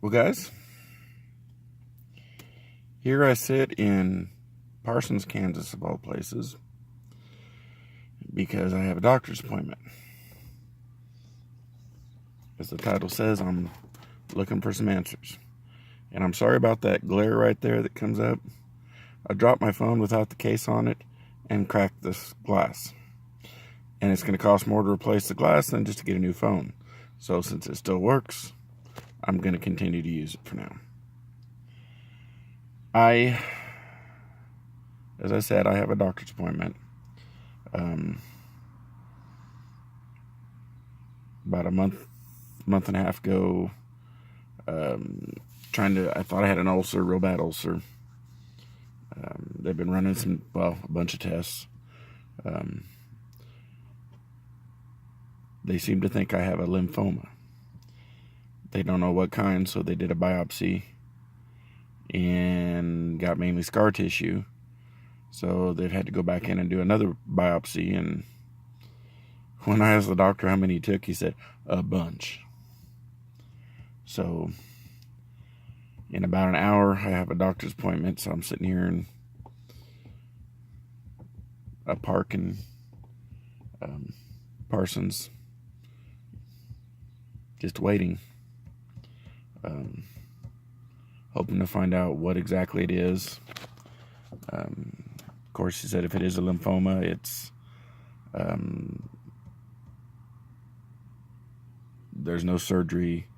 Well, guys, here I sit in Parsons, Kansas, of all places, because I have a doctor's appointment. As the title says, I'm looking for some answers. And I'm sorry about that glare right there that comes up. I dropped my phone without the case on it and cracked this glass. And it's going to cost more to replace the glass than just to get a new phone. So since it still works, I'm going to continue to use it for now. As I said, I have a doctor's appointment. About a month and a half ago, I thought I had an ulcer, real bad ulcer. They've been running a bunch of tests. They seem to think I have a lymphoma. They don't know what kind, so they did a biopsy and got mainly scar tissue. So they've had to go back in and do another biopsy. And when I asked the doctor how many he took, he said, a bunch. So in about an hour, I have a doctor's appointment. So I'm sitting here in a park in Parsons, just waiting. Hoping to find out what exactly it is. Of course, he said if it is a lymphoma, it's there's no surgery,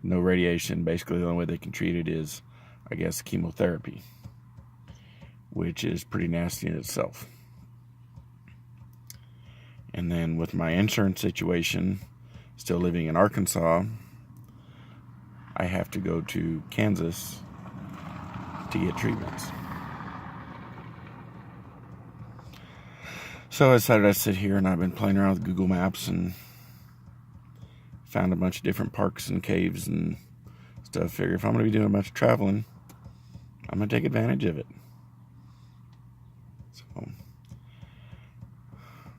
no radiation. Basically, the only way they can treat it is, I guess, chemotherapy, which is pretty nasty in itself. And then with my insurance situation, still living in Arkansas, I have to go to Kansas to get treatments. So I decided I'd sit here, and I've been playing around with Google Maps and found a bunch of different parks and caves and stuff. Figure if I'm going to be doing a bunch of traveling, I'm going to take advantage of it. So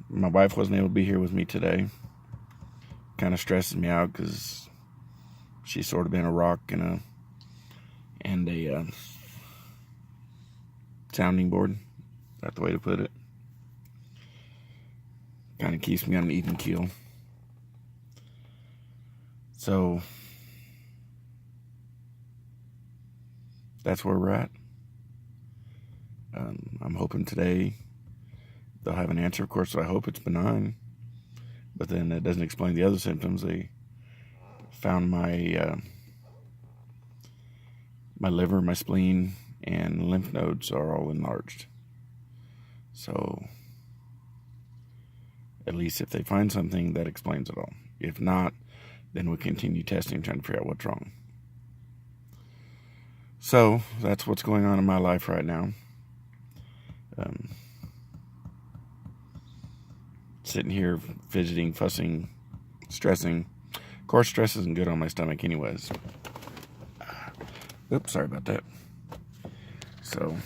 my wife wasn't able to be here with me today. Kind of stresses me out because she's sort of been a rock and a sounding board. That's the way to put it. Kind of keeps me on an even keel. So that's where we're at. I'm hoping today they'll have an answer. Of course, I hope it's benign. But then it doesn't explain the other symptoms. They found my liver, my spleen, and lymph nodes are all enlarged. So at least if they find something, that explains it all. If not, then we continue testing, trying to figure out what's wrong. So that's what's going on in my life right now. Sitting here, fidgeting, fussing, stressing. Of course, stress isn't good on my stomach anyways. Oops, sorry about that. So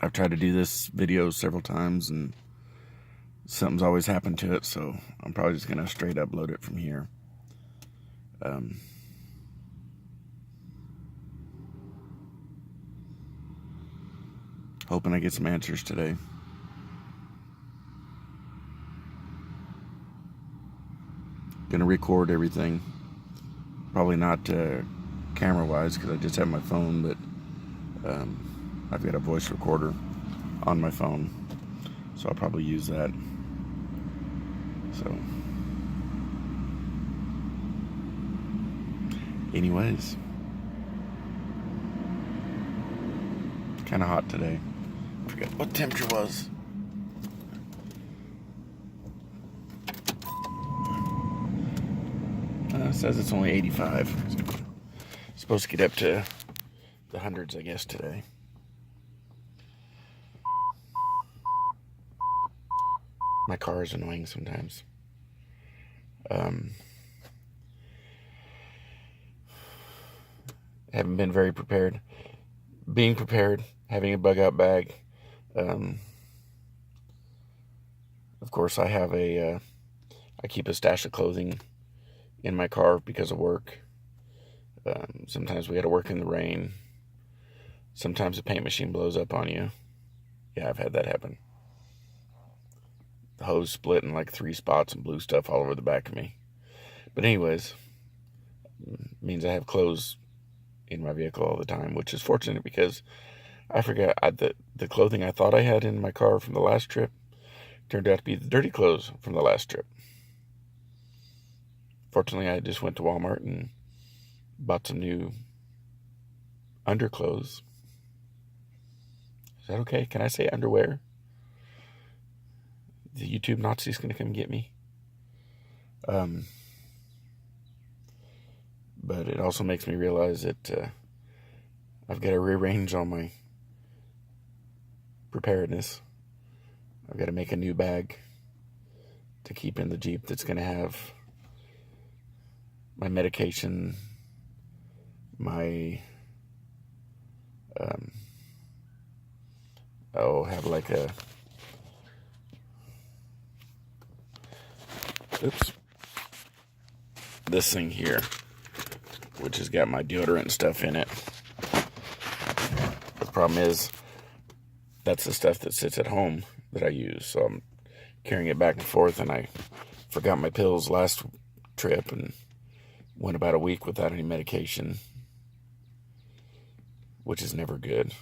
I've tried to do this video several times, and something's always happened to it, so I'm probably just going to straight upload it from here. Hoping I get some answers today. Gonna record everything. Probably not camera-wise because I just have my phone, but I've got a voice recorder on my phone, so I'll probably use that. So anyways, kind of hot today. I forget what the temperature was. It says it's only 85. So supposed to get up to the hundreds, I guess, today. My car is annoying sometimes. Haven't been very prepared. Being prepared, having a bug out bag. Of course, I keep a stash of clothing in my car because of work. Sometimes we got to work in the rain. Sometimes the paint machine blows up on you. Yeah, I've had that happen. The hose split in like 3 spots and blew stuff all over the back of me. But anyways, means I have clothes in my vehicle all the time, which is fortunate because I forgot the clothing I thought I had in my car from the last trip turned out to be the dirty clothes from the last trip. Fortunately, I just went to Walmart and bought some new underclothes. Is that okay? Can I say underwear? The YouTube Nazi's going to come get me. But it also makes me realize that I've got to rearrange all my preparedness. I've got to make a new bag to keep in the Jeep that's going to have my medication, my I'll have like a this thing here, which has got my deodorant stuff in it. The problem is that's the stuff that sits at home that I use, so I'm carrying it back and forth, and I forgot my pills last trip and went about a week without any medication, which is never good.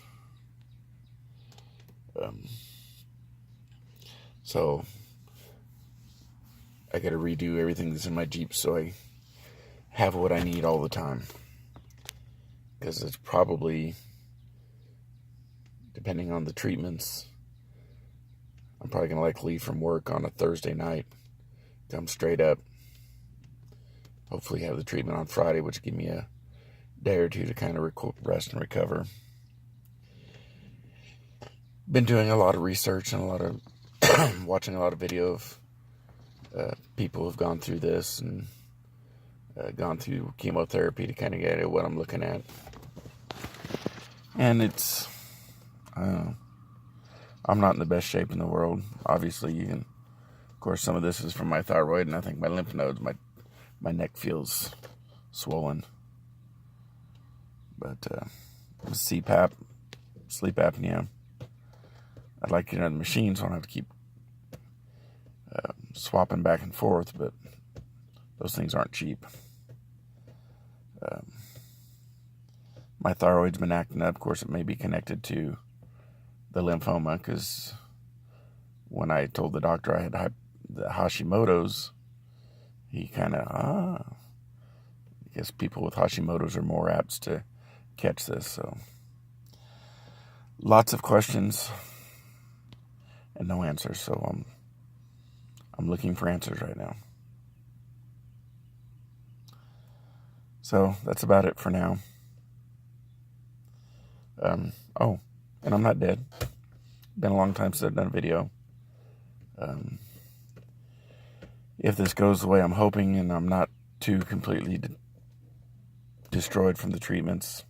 So I got to redo everything that's in my Jeep so I have what I need all the time. Because it's probably, depending on the treatments, I'm probably going to like leave from work on a Thursday night, come straight up, hopefully have the treatment on Friday, which give me a day or two to kind of rest and recover. Been doing a lot of research and a lot of watching a lot of video of people who've gone through this and gone through chemotherapy to kind of get at what I'm looking at. And it's, I'm not in the best shape in the world. Obviously, of course, some of this is from my thyroid, and I think my lymph nodes, my neck feels swollen. But CPAP, sleep apnea, I'd like to get another machine so I don't have to keep swapping back and forth, but those things aren't cheap. My thyroid's been acting up. Of course, it may be connected to the lymphoma, because when I told the doctor I had the Hashimoto's, he kind of, I guess people with Hashimoto's are more apt to catch this. So lots of questions and no answers. So I'm looking for answers right now. So that's about it for now. And I'm not dead. Been a long time since I've done a video. If this goes the way I'm hoping and I'm not too completely destroyed from the treatments,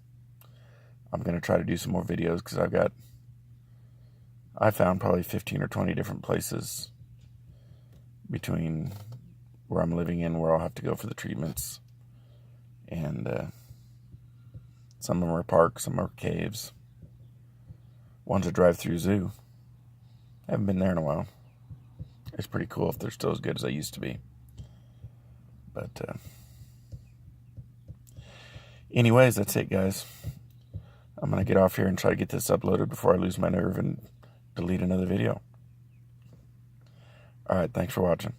I'm going to try to do some more videos, because I found probably 15 or 20 different places between where I'm living and where I'll have to go for the treatments. And some of them are parks, some are caves. One's a drive-through zoo. I haven't been there in a while. It's pretty cool if they're still as good as they used to be. But anyways, that's it, guys. I'm going to get off here and try to get this uploaded before I lose my nerve and delete another video. All right, thanks for watching.